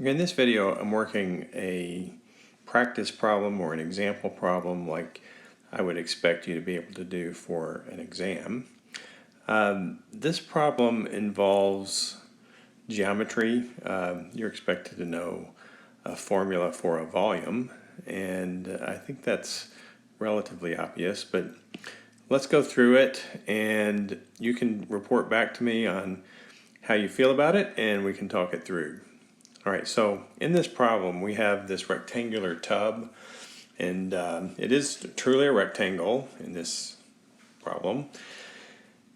In this video, I'm working a practice problem or an example problem like I would expect you to be able to do for an exam. This problem involves geometry. You're expected to know a formula for a volume, and I think that's relatively obvious, but let's go through it and you can report back to me on how you feel about it and we can talk it through. All right, so in this problem we have this rectangular tub, and it is truly a rectangle in this problem.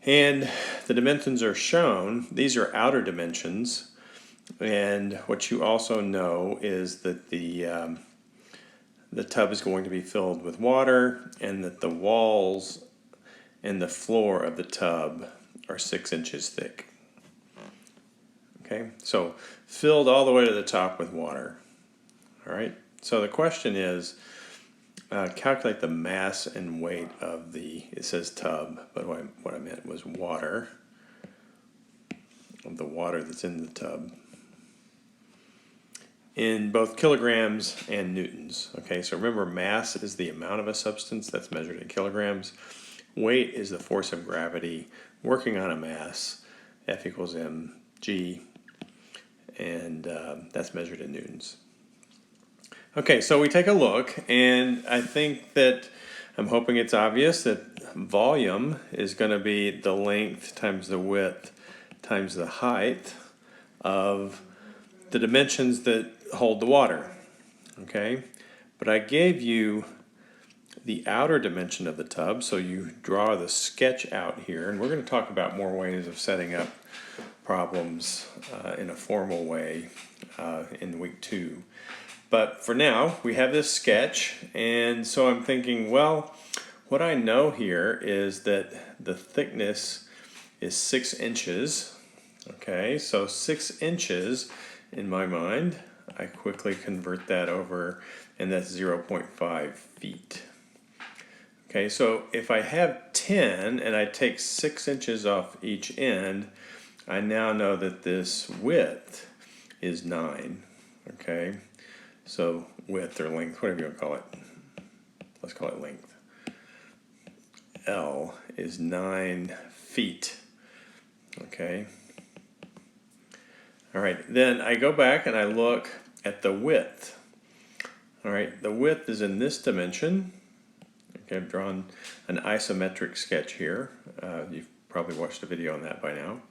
And the dimensions are shown. These are outer dimensions, and what you also know is that the tub is going to be filled with water, and that the walls and the floor of the tub are 6 inches thick. Okay, so filled all the way to the top with water. All right, so the question is, calculate the mass and weight of it says tub, but what I meant was water, of the water that's in the tub, in both kilograms and newtons. Okay, so remember, mass is the amount of a substance that's measured in kilograms. Weight is the force of gravity working on a mass, F equals mg, and that's measured in newtons. Okay, so we take a look, and I think that I'm hoping it's obvious that volume is going to be the length times the width times the height of the dimensions that hold the water. Okay, but I gave you the outer dimension of the tub, so you draw the sketch out here, and we're going to talk about more ways of setting up problems in a formal way in week 2. But for now, we have this sketch, and so I'm thinking, well, what I know here is that the thickness is 6 inches. Okay, so 6 inches in my mind, I quickly convert that over, and that's 0.5 feet. Okay, so if I have 10 and I take 6 inches off each end, I now know that this width is 9. Okay, so width or length, whatever you want to call it, let's call it length. L is 9 feet. Okay. All right, then I go back and I look at the width. All right, the width is in this dimension. Okay, I've drawn an isometric sketch here. You've probably watched a video on that by now.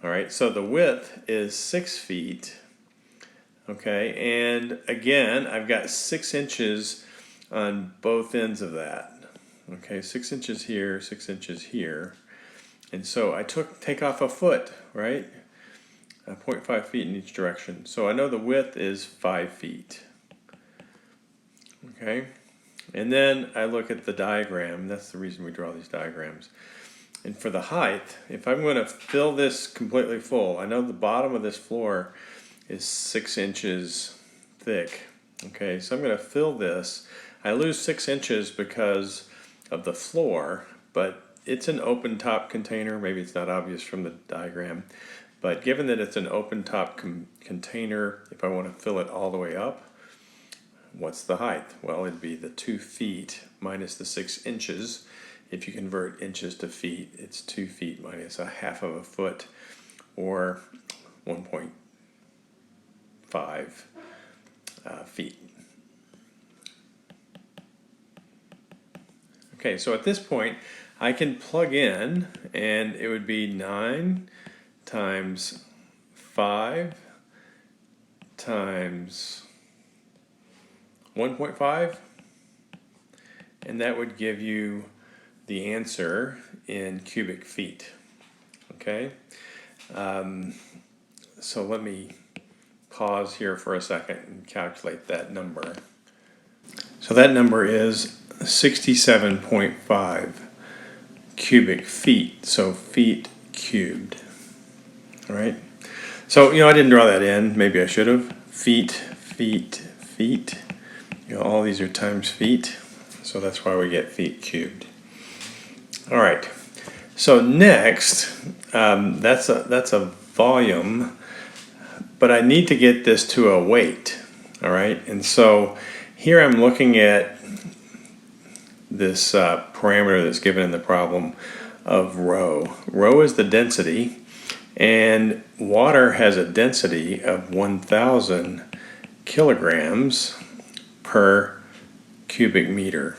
All right, so the width is 6 feet. Okay, and again, I've got 6 inches on both ends of that. Okay, 6 inches here, 6 inches here. And so I take off a foot, right? 0.5 feet in each direction. So I know the width is 5 feet. Okay, and then I look at the diagram. That's the reason we draw these diagrams. And for the height, if I'm going to fill this completely full, I know the bottom of this floor is 6 inches thick. Okay, so I'm going to fill this. I lose 6 inches because of the floor, but it's an open top container. Maybe it's not obvious from the diagram, but given that it's an open top container, if I want to fill it all the way up, what's the height? Well, it'd be the 2 feet minus the 6 inches. If you convert inches to feet, it's 2 feet minus a half of a foot, or 1.5 feet. Okay, so at this point, I can plug in, and it would be 9 times 5 times 1.5, and that would give you the answer in cubic feet. Okay, so let me pause here for a second and calculate that number. So that number is 67.5 cubic feet, so feet cubed. All right, so I didn't draw that in, maybe I should have. Feet, feet, feet, all these are times feet, so that's why we get feet cubed. All right, so next, that's a volume but I need to get this to a weight, all right? And so here I'm looking at this parameter that's given in the problem of rho. Rho is the density, and water has a density of 1,000 kilograms per cubic meter.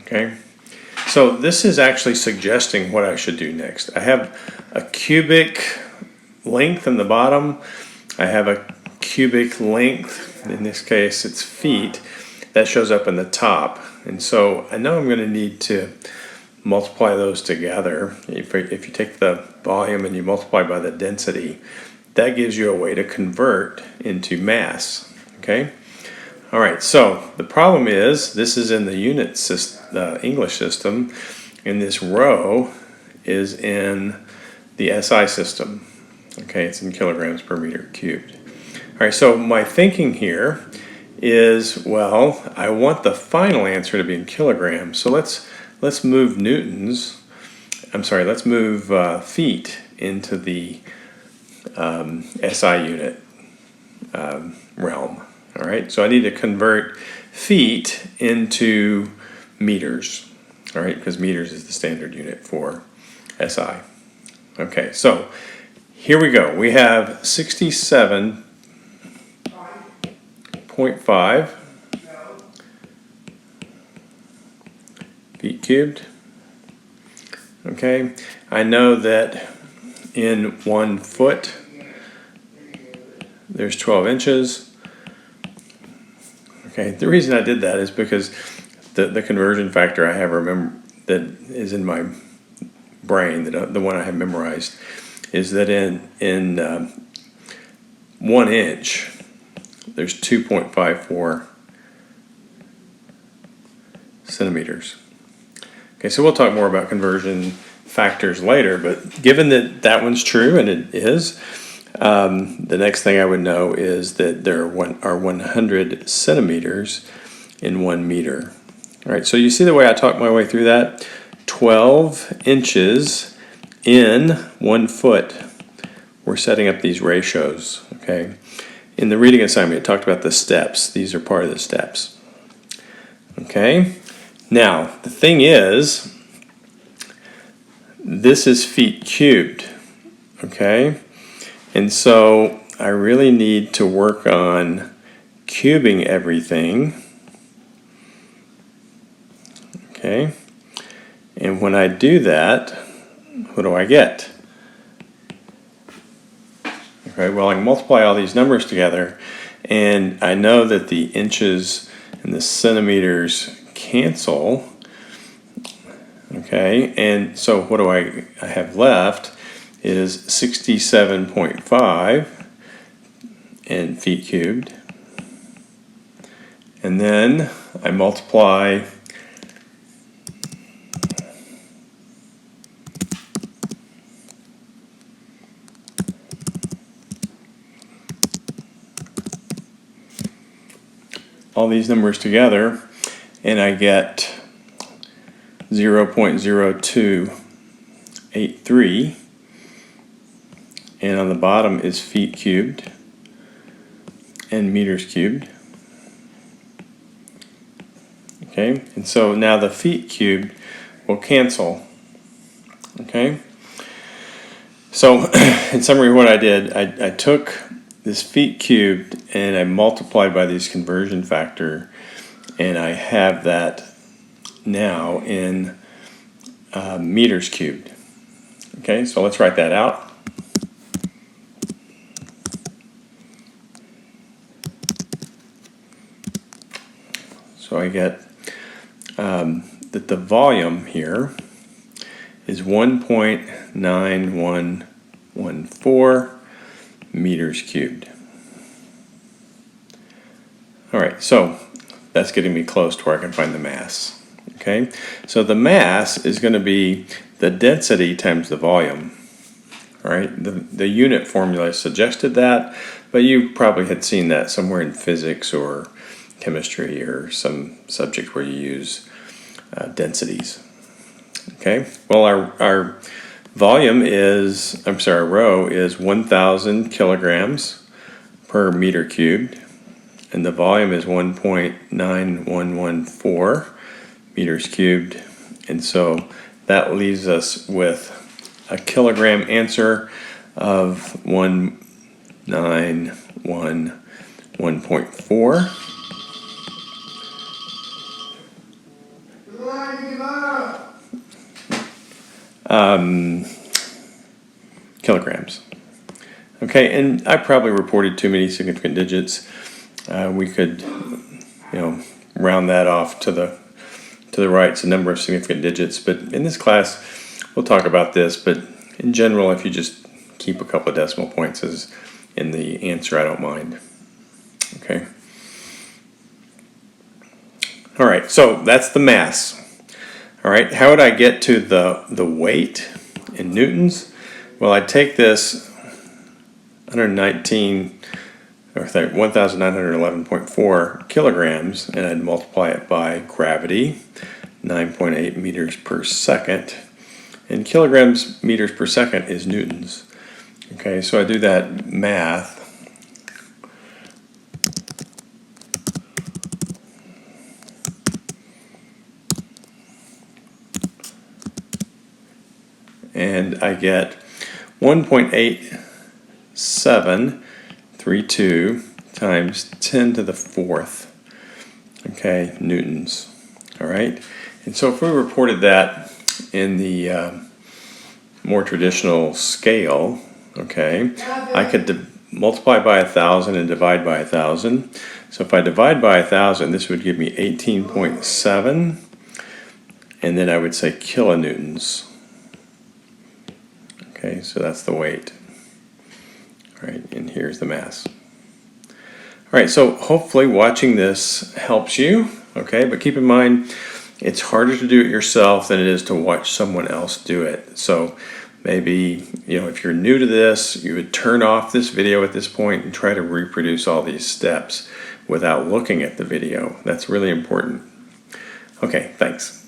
Okay, so this is actually suggesting what I should do next. I have a cubic length in the bottom. I have a cubic length, in this case it's feet, that shows up in the top. And so I know I'm going to need to multiply those together. If you take the volume and you multiply by the density, that gives you a way to convert into mass. Okay? All right, so the problem is this is in the unit English system, and this rho is in the SI system. Okay, it's in kilograms per meter cubed. All right, so my thinking here is, well, I want the final answer to be in kilograms. So let's move newtons. Let's move feet into the SI unit realm. All right, so I need to convert feet into meters. All right, because meters is the standard unit for SI. Okay, so here we go. We have 67.5 feet cubed. Okay, I know that in 1 foot there's 12 inches. Okay, the reason I did that is because the conversion factor I have that is in my brain, the one I have memorized, is that in 1 inch there's 2.54 centimeters. Okay, so we'll talk more about conversion factors later, but given that that one's true, and it is, the next thing I would know is that there are 100 centimeters in 1 meter. All right, so you see the way I talked my way through that? 12 inches in 1 foot. We're setting up these ratios, okay? In the reading assignment, it talked about the steps. These are part of the steps. Okay? Now, the thing is, this is feet cubed, okay? And so I really need to work on cubing everything, okay? And when I do that, what do I get? Okay, well, I can multiply all these numbers together, and I know that the inches and the centimeters cancel. Okay, and so what do I have left is 67.5 in feet cubed. And then I multiply all these numbers together, and I get 0.0283, and on the bottom is feet cubed and meters cubed. Okay, and so now the feet cubed will cancel. Okay, so in summary, what I did, I took this feet cubed and I multiplied by this conversion factor, and I have that now in meters cubed. Okay, so let's write that out. So I get that the volume here is 1.9114 meters cubed. All right, so that's getting me close to where I can find the mass. Okay, so the mass is going to be the density times the volume. All right, the unit formula suggested that, but you probably had seen that somewhere in physics or chemistry or some subject where you use densities. Okay, well, our Volume is, rho is 1,000 kilograms per meter cubed, and the volume is 1.9114 meters cubed, and so that leaves us with a kilogram answer of 1911.4. Kilograms. Okay, and I probably reported too many significant digits. We could, round that off to the right. It's a number of significant digits, but in this class, we'll talk about this. But in general, if you just keep a couple of decimal points as in the answer, I don't mind. Okay. All right, so that's the mass. All right, how would I get to the weight in newtons? Well, I'd take this 1911.4 kilograms, and I'd multiply it by gravity, 9.8 meters per second. And kilograms meters per second is newtons. Okay, so I do that math. And I get 1.8732 times 10 to the fourth, okay, newtons. All right, and so if we reported that in the more traditional scale, okay, I could multiply by 1,000 and divide by 1,000. So if I divide by 1,000, this would give me 18.7, and then I would say kilonewtons. Okay, so that's the weight. All right, and here's the mass. All right, so hopefully watching this helps you, okay? But keep in mind, it's harder to do it yourself than it is to watch someone else do it. So maybe, if you're new to this, you would turn off this video at this point and try to reproduce all these steps without looking at the video. That's really important. Okay, thanks.